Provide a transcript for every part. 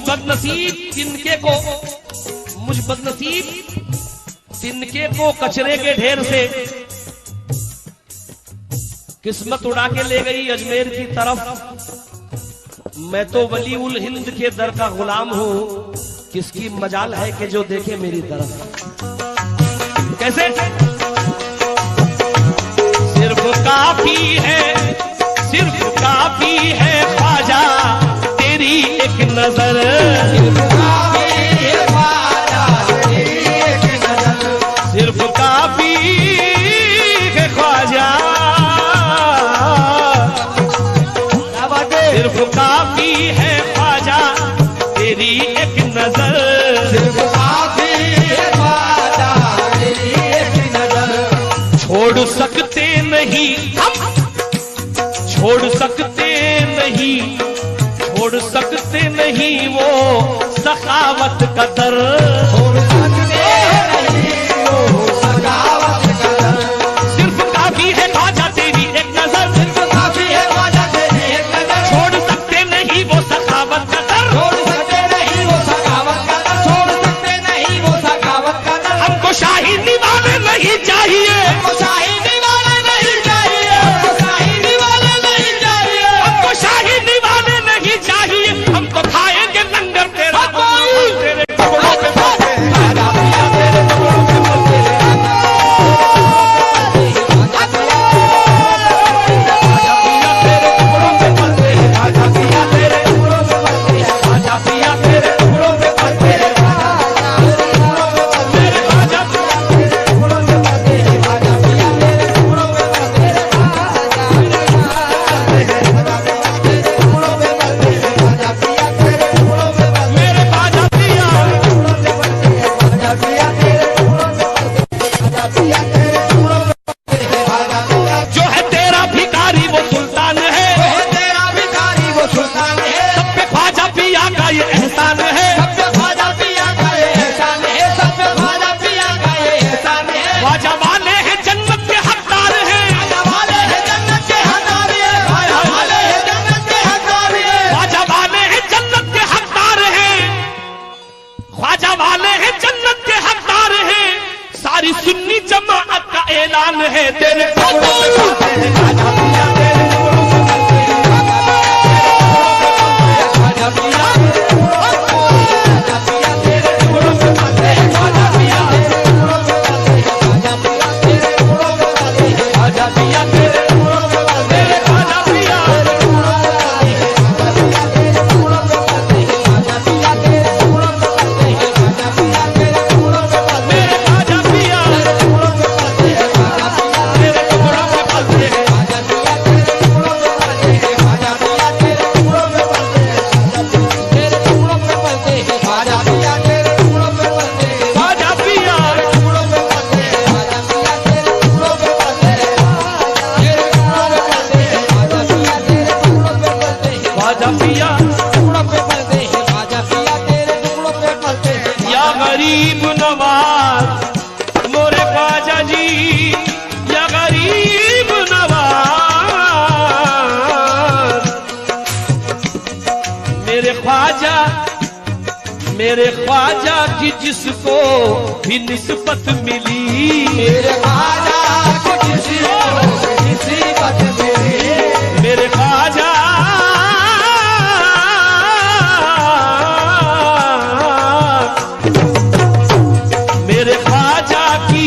बदनसीब तिनके को कचरे के ढेर से किस्मत उड़ा के ले गई अजमेर की तरफ। मैं तो वली उल हिंद के दर का गुलाम हूं, किसकी मजाल है कि जो देखे मेरी तरफ। कैसे? सिर्फ काफी है ख्वाजा तेरी एक नजर, सिर्फ काफी है ख्वाजा तेरी एक नजर, सिर्फ काफी है ख्वाजा, सिर्फ काफी है ख्वाजा तेरी एक नजर, सिर्फ काफी है ख्वाजा तेरी एक नजर। छोड़ सकते नहीं हम, छोड़ सकते नहीं वो सखावत का दर, छोड़ सकते नहीं वो सखावत का दर। सिर्फ काफी है ख्वाजा तेरी एक नजर, सिर्फ काफी है ख्वाजा तेरी एक नजर। छोड़ सकते नहीं वो सखावत का दर, छोड़ सकते नहीं वो सखावत का दर, छोड़ सकते नहीं वो सखावत का दर। हमको शाही दीवाने नहीं चाहिए, हमको शाही दीवाने नहीं चाहिए, हमको शाही दीवाने नहीं चाहिए, हमको शाही दीवाने नहीं चाहिए। हम तो खाएंगे लंगर तेरा, तेरे टुकड़ों पे पलते राजा पिया, तेरे टुकड़ों पे पलते राजा पिया, तेरे टुकड़ों पे पलते राजा पिया, तेरे टुकड़ों पे पलते राजा पिया, तेरे टुकड़ों पे पलते राजा मेरे राजा पिया, तेरे टुकड़ों पे पलते राजा पिया, तेरे टुकड़ों पे पलते मेरे राजा पिया। जो है तेरा भिखारी वो सुल्तान है, तेरा भिखारी वो सुल्तान है। सब पे ख्वाजा पिया का ये एहसान है, सब पे ख्वाजा पिया का ये एहसान है, सब पे ख्वाजा पिया का ये एहसान है। ख्वाजा वाले हैं जन्नत के हकदार हैं, ख्वाजा वाले हैं जन्नत के हकदार हैं, ख्वाजा वाले हैं जन्नत के हकदार हैं, ख्वाजा वाले हैं जन्नत के हकदार हैं, ख्वाजा वाले हैं जन्नत के हकदार हैं। सारी सुन्नी जमाअत का ऐलान है, तेरे टुकड़ों पे पलते हैं राजा पिया, तेरे टुकड़ों पे पलते हैं राजा पिया, राजा पिया, तेरे टुकड़ों पे पलते हैं राजा पिया, तेरे टुकड़ों पे पलते हैं राजा पिया, तेरे टुकड़ों पे पलते हैं राजा पिया, तेरे टुकड़ों पे पलते हैं राजा पिया, तेरे टुकड़ों पे पलते हैं राजा पिया, तेरे टुकड़ों पे पलते हैं राजा पिया, तेरे टुकड़ों पे पलते हैं राजा पिया, तेरे टुकड़ों पे पलते हैं राजा पिया, तेरे टुकड़ों पे पलते हैं राजा पिया, तेरे टुकड़ों पे पलते हैं राजा पिया, तेरे टुकड़ों पे पलते हैं राजा पिया, तेरे टुकड़ों पे पलते हैं तेरे टुकड़ों पे पलते हैं राजा पिया, तेरे टुकड़ों पे पलते हैं राजा पिया, तेरे टुकड़ों पे पलते हैं राजा पिया, तेरे टुकड़ों पे पलते हैं तेरे टुकड़ों पे पलते हैं राजा पिया, तेरे टुकड़ों पे पलते हैं राजा पिया, टुकड़ों पे पलते हैं राजा पिया, तेरे टुकड़ों पे पलते हैं। या गरीब नवाज मोरे ख्वाजा जी, या गरीब नवाज मेरे ख्वाजा की जिसको भी निस्बत मिली, मेरे ख्वाजा की जिसको भी निस्बत मिली, मेरे ख्वाजा मेरे ख्वाजा की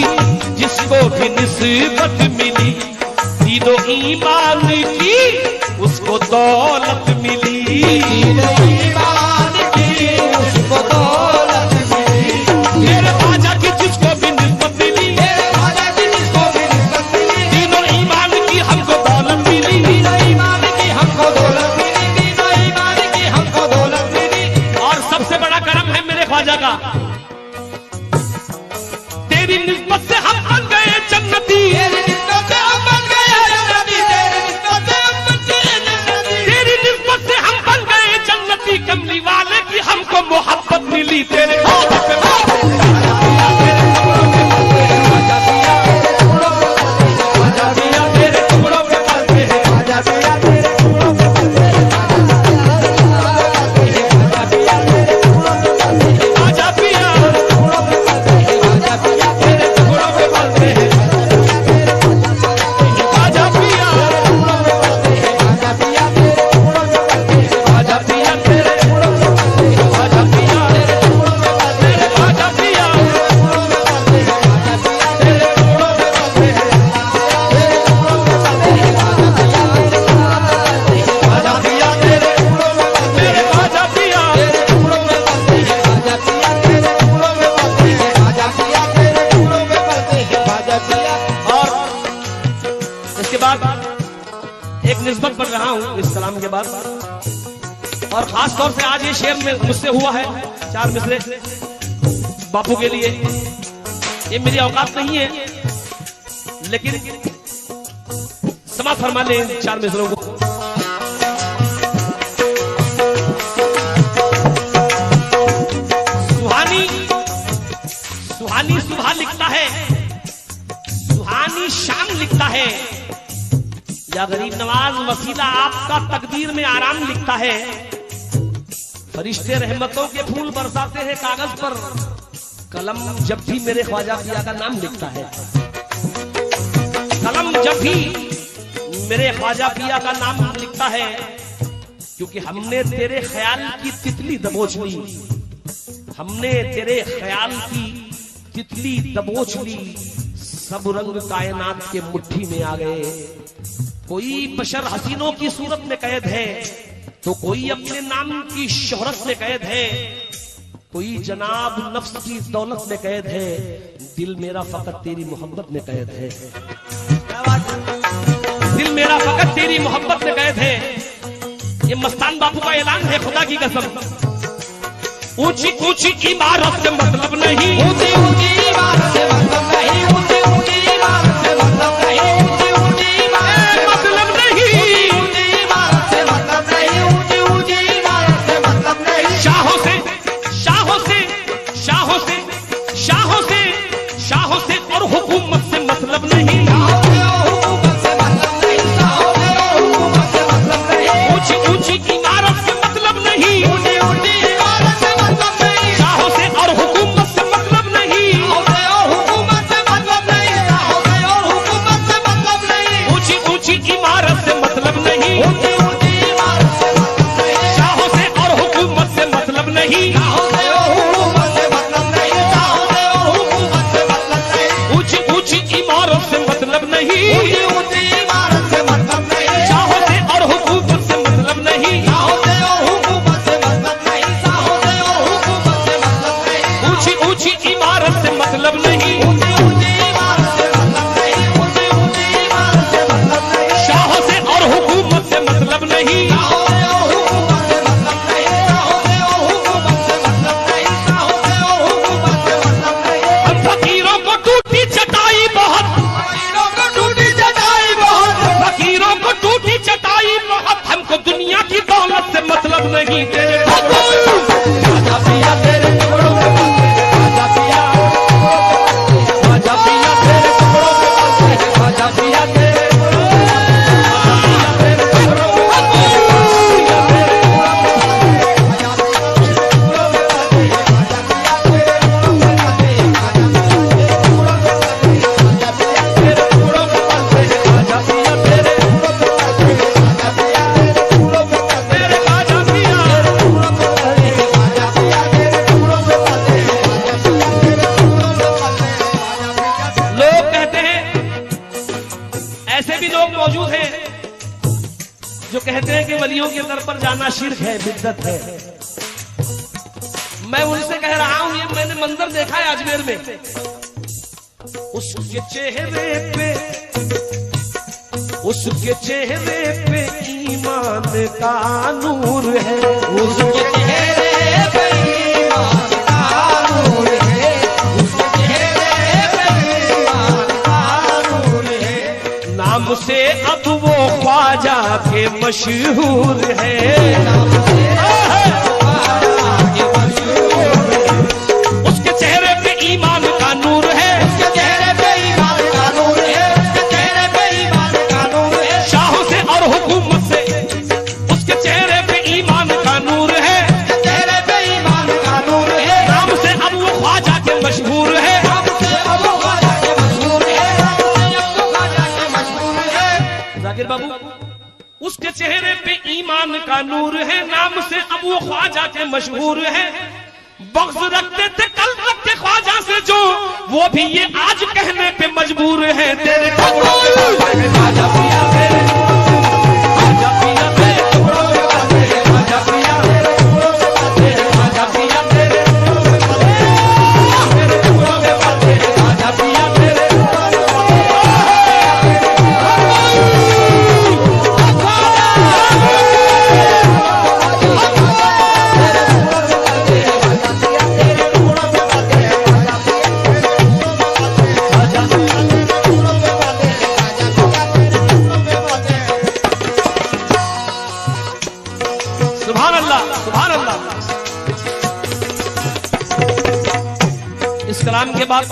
जिसको भी निस्बत मिली, दीदो ईमान की उसको दौलत मिली, दीदो ईमान की उसको दौलत मिली। मेरे ख्वाजा की जिसको भी निस्बत मिली, मेरे ख्वाजा की जिसको भी निस्बत मिली, दीदो ईमान की हमको दौलत मिली, दीदो ईमान की हमको दौलत मिली, दीदो ईमान की हमको दौलत मिली। और सबसे बड़ा करम है मेरे ख्वाजा का, तेरी निस्बत से हम बन गए जन्नती, तेरी निस्बत से हम बन गए जन्नती, तेरी निस्बत से हम बन गए जन्नती, तेरी निस्बत से हम बन गए जन्नती। कमली वाले की हमको मोहब्बत मिली, तेरे ख्वाजा पे पलते हैं राजा पिया, तेरे टुकड़ों पे पलते हैं राजा पिया, तेरे टुकड़ों पे पलते हैं राजा पिया, तेरे टुकड़ों पे पलते हैं राजा पिया, तेरे टुकड़ों पे पलते हैं पिया तेरे ख्वाजा पिया तेरे ख्वाजा पिया एक निस्बत पढ़ रहा हूं इस कलाम के बाद, और खास तौर से आज ये शेर में मुझसे हुआ है 4 मिसरे बापू के लिए। ये मेरी औकात नहीं है, लेकिन समाज फरमा ले 4 मिसरों को। सुहानी सुहानी सुबह लिखता है, सुहानी शाम लिखता है, या गरीब नवाज वसीला आपका तकदीर में आराम लिखता है। फरिश्ते रहमतों के फूल बरसाते हैं कागज पर, कलम जब भी मेरे ख्वाजा पिया का नाम लिखता है। कलम जब भी मेरे ख्वाजा पिया का नाम लिखता है, क्योंकि हमने तेरे ख्याल की तितली दबोच ली, हमने तेरे ख्याल की तितली दबोच ली, सब रंग कायनात के मुट्ठी में आ गए। कोई बशर हसीनों की सूरत में कैद है, तो कोई अपने नाम की शोहरत में कैद है, कोई जनाब नफ्स की दौलत में कैद है, दिल मेरा फकत तेरी मोहब्बत में कैद है। दिल मेरा फकत तेरी मोहब्बत में कैद है। ये मस्तान बापू का ऐलान है, खुदा की कसम। ऊंची ऊंची इमारत से मतलब नहीं, ऊंची ऊंची इमारत से मतलब नहीं, ऊंची ऊंची इमारत से मतलब नहीं, ऊंची ऊंची इमारत से मतलब नहीं, ऊंची इमारत से मतलब नहीं, ऊंची ऊंची इमारत से मतलब नहीं। शाहों से शाहों से शाहों से शाहों से शाहों से और हुकूमत से मतलब नहीं, हुकूमत से मतलब नहीं, हुकूमत से मतलब नहीं। ऊंची ऊंची इमारत से मतलब नहीं, ऊंची ऊंची इमारत से मतलब नहीं। शाहों से और हुकूमत से मतलब नहीं, और हुकूमत से मतलब नहीं, और हुकूमत से मतलब नहीं। ऊंची ऊंची इमारत से मतलब नहीं, ऊंची ऊंची इमारत से मतलब नहीं। शाहों से और हुकूमत से मतलब नहीं, शाहों से और हुकूमत से मतलब नहीं, शाहों से और हुकूमत से मतलब नहीं। ऊंची ऊंची इमारत से मतलब नहीं, ऊंची ऊंची इमारत से मतलब नहीं। शाहों से और हुकूमत से मतलब नहीं, शाहों से और हुकूमत से मतलब नहीं, शाहों से और हुकूमत से मतलब नहीं। ऊंची ऊंची इमारत से मतलब नहीं, ऊंची ऊंची इमारत से मतलब नहीं, ऊंची ऊंची इमारत से मतलब नहीं। शाहों से और हुकूमत से मतलब नहीं, शाहों से और हुकूमत से मतलब नहीं, शाहों से और हुकूमत से मतलब नहीं, शाहों से और हुकूमत से मतलब नहीं। हम फकीरों को टूटी चटाई बहुत, फकीरों को टूटी चटाई बहुत, फकीरों को टूटी चटाई बहुत। हमको दुनिया की दौलत से मतलब नहीं, तेरे ख्वाजा पिया तेरे टुकड़ों में बंधे, ख्वाजा पिया, ख्वाजा पिया तेरे टुकड़ों में बंधे, ख्वाजा पिया तेरे टुकड़ों में बंधे, ख्वाजा पिया तेरे टुकड़ों में बंधे, ख्वाजा पिया तेरे टुकड़ों में बंधे, ख्वाजा पिया तेरे टुकड़ों में बंधे, ख्वाजा पिया तेरे टुकड़ों में बंधे, ख्वाजा पिया तेरे टुकड़ों में बंधे, तेरे ख्वाजा पिया तेरे टुकड़ों में बंधे, ख्वाजा पिया तेरे टुकड़ों में बंधे, ख्वाजा पिया तेरे टुकड़ों में बंधे। लोग कहते हैं, ऐसे भी लोग मौजूद हैं जो कहते हैं कि वलियों के दर पर जाना शिर्क है, बिद्दत है। मैं उनसे कह रहा हूं, ये मैंने मंजर देखा है अजमेर में। उसके चेहरे पे, उसके चेहरे पे ईमान का नूर है, उसके चेहरे पे ईमान का नूर है, उसके चेहरे पे ईमान का नूर है। नाम से अब वो ख्वाजा के मशहूर है, नाम से ख्वाजा के मशहूर है। उसके चेहरे पे ईमान का नूर है, उसके चेहरे पे ईमान का नूर है, उसके चेहरे पे ईमान का नूर है। शाहों से और हुकूमत से उसके चेहरे पे ईमान का नूर है, उसके चेहरे पे ईमान का नूर है। नाम से अब वो ख्वाजा के मशहूर है, नाम से अब वो ख्वाजा के मशहूर है, नाम से अब वो ख्वाजा के मशहूर है। जाकिर बाबू, उसके चेहरे पे ईमान का नूर है, नाम से अब वो ख्वाजा के मशहूर है। बग़्ज़ रखते थे कल तक के ख्वाजा से जो, वो भी ये आज कहने पे मजबूर है। तेरे टुकड़ों में ख्वाजा पिया, तेरे ख्वाजा पिया, तेरे टुकड़ों में ख्वाजा पिया, तेरे ख्वाजा पिया, तेरे टुकड़ों में ख्वाजा पिया, तेरे कलाम के बाद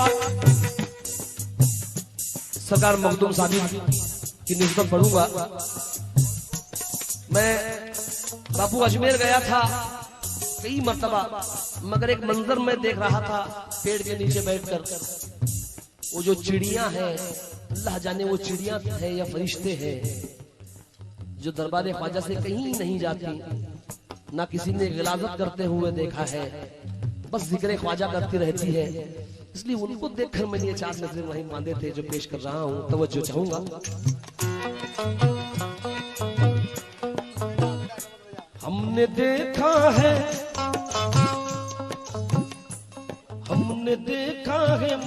सरकार मखदूम साहब की निस्बत पढ़ूंगा। मैं बापू अजमेर गया था कई मर्तबा, मगर एक मंजर में देख रहा था पेड़ के नीचे बैठकर, वो जो चिड़िया हैं, अल्लाह जाने वो चिड़िया है या फरिश्ते हैं, जो दरबार ख्वाजा से कहीं नहीं जाती, ना किसी ने गिलाजत करते हुए देखा है, बस जिक्र ख्वाजा करती रहती है। इसलिए उनको देखकर मैंने ये चार नजरें वहीं बांधे थे जो पेश कर रहा हूं, तवज्जो चाहूंगा। हमने देखा है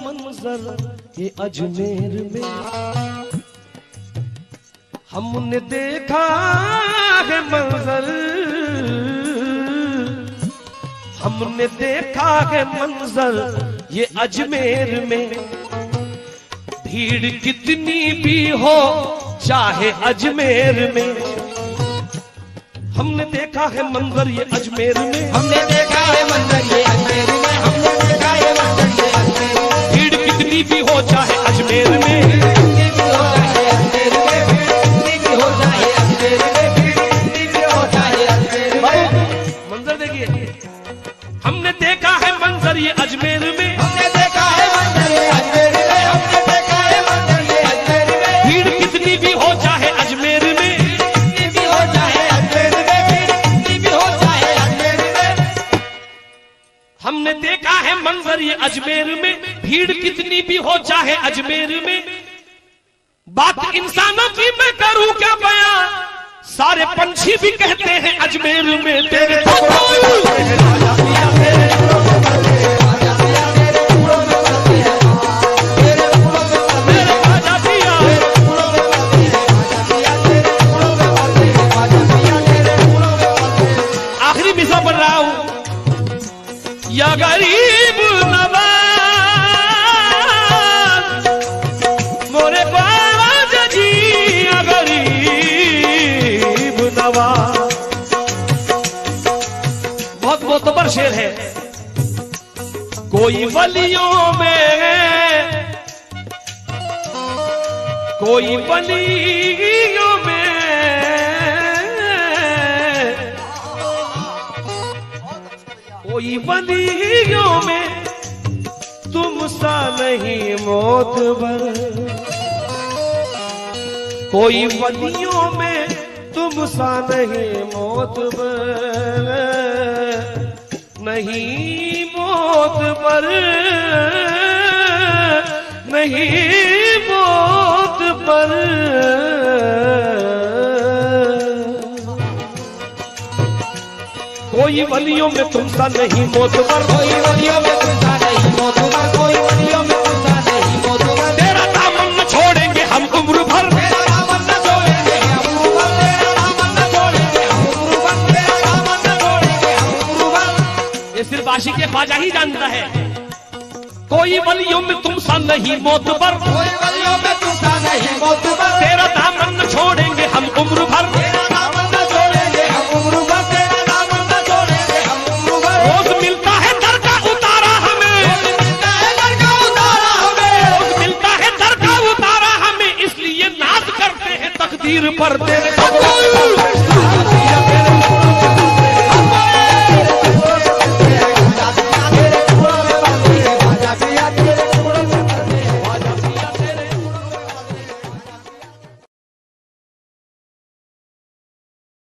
मंजर ये अजमेर में, हमने देखा है मंजर, हमने देखा है मंजर ये अजमेर में, भीड़ कितनी भी हो चाहे अजमेर में। हमने देखा है मंजर ये अजमेर में, हमने देखा है मंजर ये अजमेर में, हमने देखा है मंजर ये अजमेर में, भीड़ कितनी भी हो चाहे अजमेर में, कितनी भी हो चाहे अजमेर में, कितनी भी हो चाहे अजमेर में, कितनी भी हो चाहे अजमेर में। मंजर देखिए, हमने देखा है मंजर ये अजमेर में, हमने देखा है मंजर ये अजमेर में, हमने देखा है मंजर ये अजमेर में, भीड़ कितनी भी हो चाहे अजमेर में, कितनी भी हो चाहे अजमेर में, कितनी भी हो चाहे अजमेर में। हमने देखा है मंजर ये अजमेर में, भीड़ कितनी भी हो चाहे अजमेर में। बात इंसानों की मैं करूं क्या बयां, सारे पंछी भी कहते हैं अजमेर में तेरे आखिरी मिसरा पढ़ रहा हूं। या गरीब नवाज मोरे ख्वाजा जी, या गरीब नवाज। बहुत मोतबर शेर है। कोई वलियों में, कोई वलियों में, कोई वलियों में तुम सा नहीं मोतबर, कोई वलियों में तुम सा नहीं मोतबर, नहीं मोतबर, नहीं मोतबर। कोई वलियों में तुम सा नहीं मोतबर, कोई वलियों में तुम सा नहीं मोतबर, कोई वलियों में तुम सा नहीं मोतबर। तेरा दामन न छोड़ेंगे हम उम्र भर, तेरा दामन न छोड़ेंगे हम उम्र भर, तेरा दामन न छोड़ेंगे हम उम्र भर, तेरा दामन न छोड़ेंगे हम उम्र भर। ये सिर्फ आशिक़ ख्वाजा ही जानता है। कोई वलियों में तुम सा नहीं मोतबर, कोई वलियों में तुम सा नहीं मोतबर, तेरा दामन न छोड़ेंगे हम उम्र भर, तेरा दामन न छोड़ेंगे हम उम्र भर, तेरा दामन न छोड़ेंगे हम उम्र भर। रोज मिलता है दर का उतारा हमें, रोज मिलता है दर का उतारा हमें, रोज मिलता है दर का उतारा हमें, इसलिए नाज करते हैं तकदीर पर तेरे